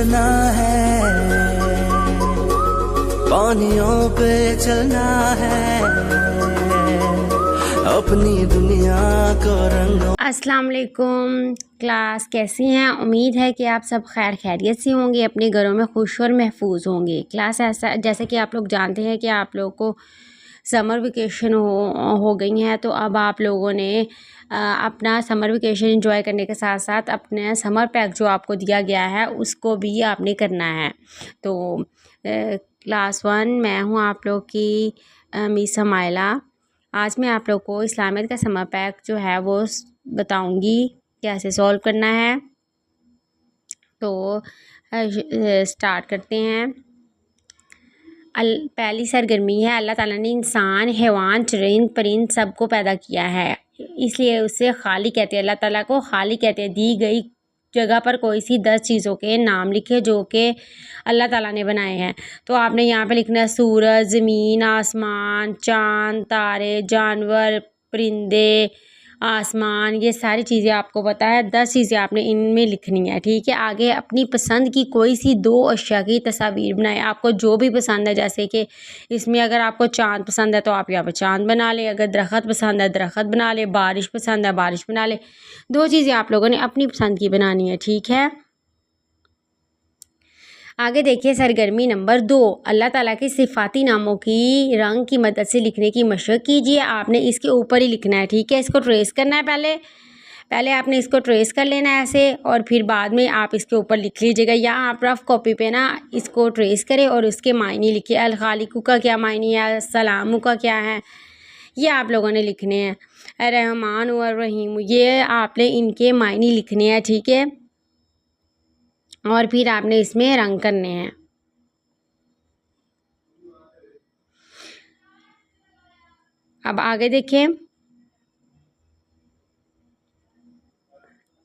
उड़ना है, पानियों पे चलना है, अपनी दुनिया को रंगों। अस्सलाम वालेकुम क्लास, कैसी हैं? उम्मीद है कि आप सब खैर खैरियत से होंगे, अपने घरों में खुश और महफूज होंगे। क्लास ऐसा जैसे कि आप लोग जानते हैं कि आप लोगों को समर वेकेशन हो गई हैं, तो अब आप लोगों ने अपना समर वेकेशन एंजॉय करने के साथ साथ अपने समर पैक जो आपको दिया गया है उसको भी आपने करना है। तो क्लास 1 मैं हूँ आप लोग की मिस हमायला। आज मैं आप लोग को इस्लामियत का समर पैक जो है वो बताऊंगी कैसे सॉल्व करना है। तो स्टार्ट करते हैं। पहली सरगर्मी है, अल्लाह ताला ने इंसान, हैवान, चरिंद परिंद सबको पैदा किया है, इसलिए उसे खालिक कहते हैं। अल्लाह ताला को खालिक कहते हैं। दी गई जगह पर कोई सी 10 चीज़ों के नाम लिखे जो कि अल्लाह ताला ने बनाए हैं। तो आपने यहाँ पे लिखना है सूरज, ज़मीन, आसमान, चाँद, तारे, जानवर, परिंदे, आसमान, ये सारी चीज़ें आपको पता है। 10 चीज़ें आपने इनमें लिखनी है, ठीक है। आगे अपनी पसंद की कोई सी 2 अशिया की तस्वीर बनाए, आपको जो भी पसंद है। जैसे कि इसमें अगर आपको चाँद पसंद है तो आप यहाँ पर चाँद बना लें, अगर दरख्त पसंद है दरख्त बना लें, बारिश पसंद है बारिश बना लें। 2 चीज़ें आप लोगों ने अपनी पसंद की बनानी है, ठीक है। आगे देखिए सरगर्मी नंबर 2, अल्लाह ताला के सिफाती नामों की रंग की मदद से लिखने की मशक कीजिए। आपने इसके ऊपर ही लिखना है, ठीक है। इसको ट्रेस करना है, पहले आपने इसको ट्रेस कर लेना है ऐसे, और फिर बाद में आप इसके ऊपर लिख लीजिएगा। या आप रफ कॉपी पे ना इसको ट्रेस करें और उसके मायने लिखिए। अल खालिकु का क्या मायने है, सलामु का क्या है, ये आप लोगों ने लिखने हैं। रहमान और रहीम, ये आपने इनके मायने लिखने हैं, ठीक है। और फिर आपने इसमें रंग करने हैं। अब आगे देखें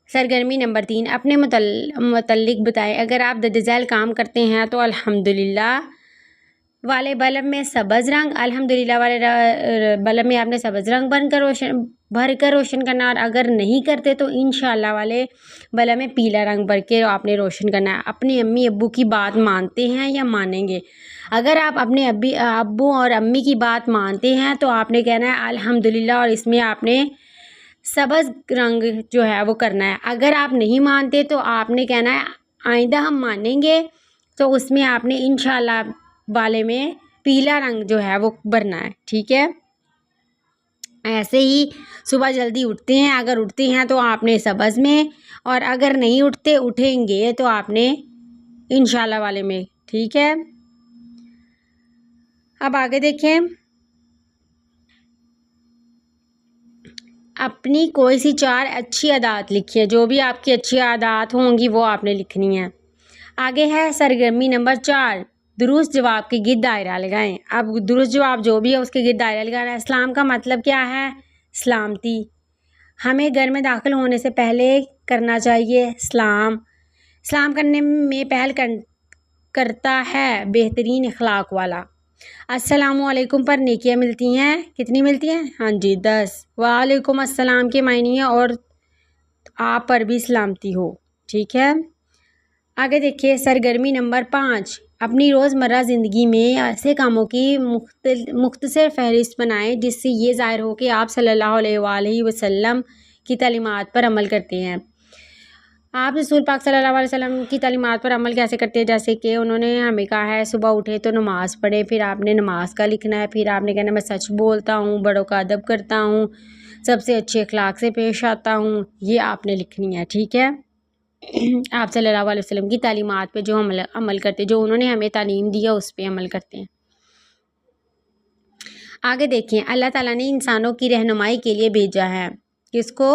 सरगर्मी नंबर 3, अपने मुतल्लिक बताएं। अगर आप दर्जैल काम करते हैं तो अल्हम्दुलिल्लाह वाले बल्ब में सब्ज़ रंग, अल्हम्दुलिल्लाह वाले बल्ब में आपने सब्ज़ रंग भर कर रोशन करना। और अगर नहीं करते तो इंशाअल्लाह वाले बल्ब में पीला रंग भर के आपने रोशन करना है। अपने अम्मी अब्बू की बात मानते हैं या मानेंगे? अगर आप अपने अब्बू और अम्मी की बात मानते हैं तो आपने कहना है अल्हम्दुलिल्लाह, और इसमें आपने सब्ज़ रंग जो है वो करना है। अगर आप नहीं मानते तो आपने कहना है आइंदा हम मानेंगे, तो उसमें आपने इंशाअल्लाह वाले में पीला रंग जो है वो भरना है, ठीक है। ऐसे ही सुबह जल्दी उठते हैं, अगर उठते हैं तो आपने सब्ज़ में, और अगर नहीं उठेंगे तो आपने इंशाअल्लाह वाले में, ठीक है। अब आगे देखें, अपनी कोई सी 4 अच्छी आदत लिखिए। जो भी आपकी अच्छी आदत होंगी वो आपने लिखनी है। आगे है सरगर्मी नंबर 4, दुरुस्त जवाब के गिर्द दायरा लगाएं। अब दुरुस्त जवाब जो भी है उसके गिर्द दायरा लगाना है। इस्लाम का मतलब क्या है? सलामती। हमें घर में दाखिल होने से पहले करना चाहिए सलाम करने में पहल करता है बेहतरीन अखलाक वाला। अस्सलामु अलैकुम पर नेकियां मिलती हैं, कितनी मिलती हैं? हाँ जी 10। वालेकुम अस्सलाम के मायने है और आप पर भी सलामती हो, ठीक है। आगे देखिए सरगर्मी नंबर 5, अपनी रोज़मर्रा ज़िंदगी में ऐसे कामों की मुख्तसर फहरिस्त बनाएं जिससे ये ज़ाहिर हो कि आप सल्लल्लाहु अलैहि वसल्लम की तालीमात पर अमल करते हैं। आप रसूल पाक सल्लल्लाहु अलैहि वसल्लम की तालीमात पर अमल कैसे करते हैं? जैसे कि उन्होंने हमें कहा है सुबह उठे तो नमाज़ पढ़े, फिर आपने नमाज का लिखना है। फिर आपने कहना मैं सच बोलता हूँ, बड़ों का अदब करता हूँ, सबसे अच्छे अखलाक से पेश आता हूँ, ये आपने लिखनी है, ठीक है। आप सल्लल्लाहु अलैहि वसल्लम की तालीमात पे जो अमल करते, जो उन्होंने हमें तालीम दी है उस पर अमल करते हैं। आगे देखें, अल्लाह ताला ने इंसानों की रहनुमाई के लिए भेजा है, किसको?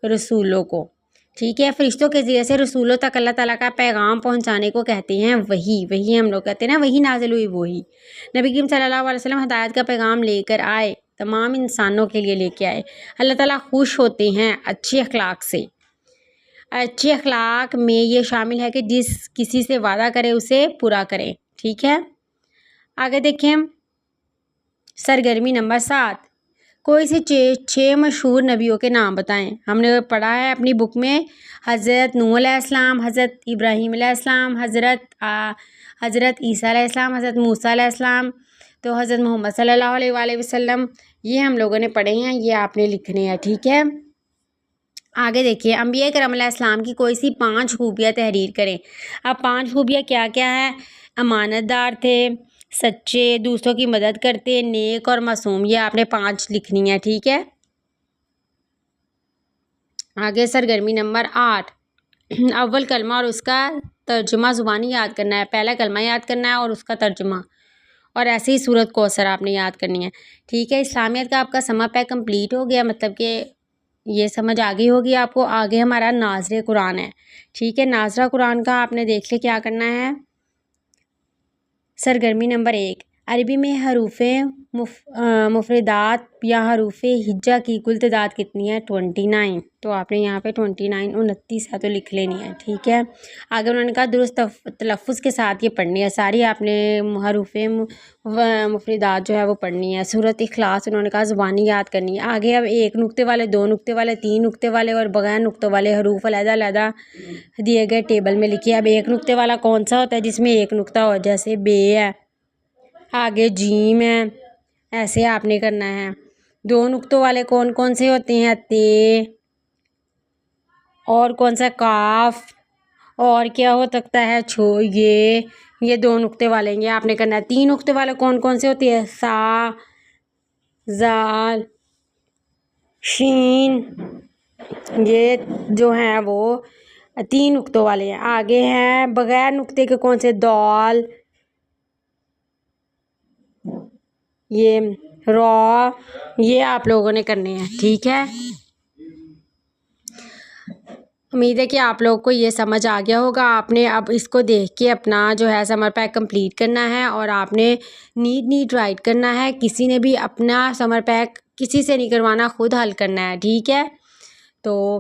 रसूलों को, ठीक है। फरिश्तों के ज़रिए से रसूलों तक अल्लाह ताला का पैगाम पहुंचाने को कहते हैं वही हम लोग कहते हैं ना, वही नाज़िल हुई वही। नबी करीम सल्लल्लाहु अलैहि वसल्लम हिदायत का पैगाम लेकर आए, तमाम इंसानों के लिए लेके आए। अल्लाह ताला खुश होते हैं अच्छे अखलाक से। अच्छे अखलाक में ये शामिल है कि जिस किसी से वादा करे उसे पूरा करें, ठीक है। आगे देखें सरगर्मी नंबर 7, कोई से छः मशहूर नबियों के नाम बताएं। हमने पढ़ा है अपनी बुक में हज़रत नूह अलैहिस्सलाम, हज़रत इब्राहीम अलैहिस्सलाम, हज़रत ईसा अलैहिस्सलाम, हज़रत मूसा अलैहिस्सलाम, तो हज़रत मोहम्मद सल्लल्लाहु अलैहि वसल्लम, ये हम लोगों ने पढ़े हैं, ये आपने लिखने हैं। ठीक है, आगे देखिए, अंबिया करम अलैहिस्सलाम की कोई सी 5 खूबियाँ तहरीर करें। अब 5 खूबियाँ क्या क्या है? अमानतदार थे, सच्चे, दूसरों की मदद करते, नेक और मासूम, ये आपने 5 लिखनी है। ठीक है, आगे सरगर्मी नंबर 8, अव्वल कलमा और उसका तर्जुमा ज़ुबानी याद करना है। पहला कलमा याद करना है और उसका तर्जुमा, और ऐसे ही सूरत कौसर आपने याद करनी है। ठीक है, इस्लामियत का आपका समा पैक कंप्लीट हो गया, मतलब कि ये समझ आ गई होगी आपको। आगे हमारा नाज़रे कुरान है। ठीक है, नाज़रा कुरान का आपने देख ले क्या करना है। सरगर्मी नंबर 1, अरबी में हरूफ मुफरदात या हरूफ हिज्जा की कुल तादाद कितनी है? 29। तो आपने यहाँ पे 29 29 है तो लिख लेनी है। ठीक है, आगे उन्होंने कहा दुरुस्त तलफ़्फ़ुज़ के साथ ये पढ़नी है, सारी आपने हरूफ मुफरदात जो है वो पढ़नी है। सूरत इखलास उन्होंने कहा ज़ुबानी याद करनी है। आगे अब 1 नुक्ते वाले, 2 नुक्ते वाले, 3 नुक्ते वाले और बगैर नुक्तों वाले हरूफ अलग-अलग दिए गए टेबल में लिखिए। अब 1 नुक्ते वाला कौन सा होता है? जिसमें 1 नुक्ता हो, जैसे बे है, आगे जीम है, ऐसे आपने करना है। 2 नुक्तों वाले कौन कौन से होते हैं? ते, और कौन सा? काफ, और क्या हो सकता है? छो, ये 2 नुक्ते वाले, ये आपने करना है। 3 नुक्ते वाले कौन कौन से होते हैं? सा, जाल, शीन, ये जो हैं वो 3 नुक्तों वाले हैं। आगे हैं बगैर नुक्ते के कौन से? दाल, ये रॉ, ये आप लोगों ने करने हैं। ठीक है, उम्मीद है कि आप लोगों को ये समझ आ गया होगा। आपने अब इसको देख के अपना जो है समर पैक कंप्लीट करना है और आपने नीट राइट करना है। किसी ने भी अपना समर पैक किसी से नहीं करवाना, खुद हल करना है। ठीक है, तो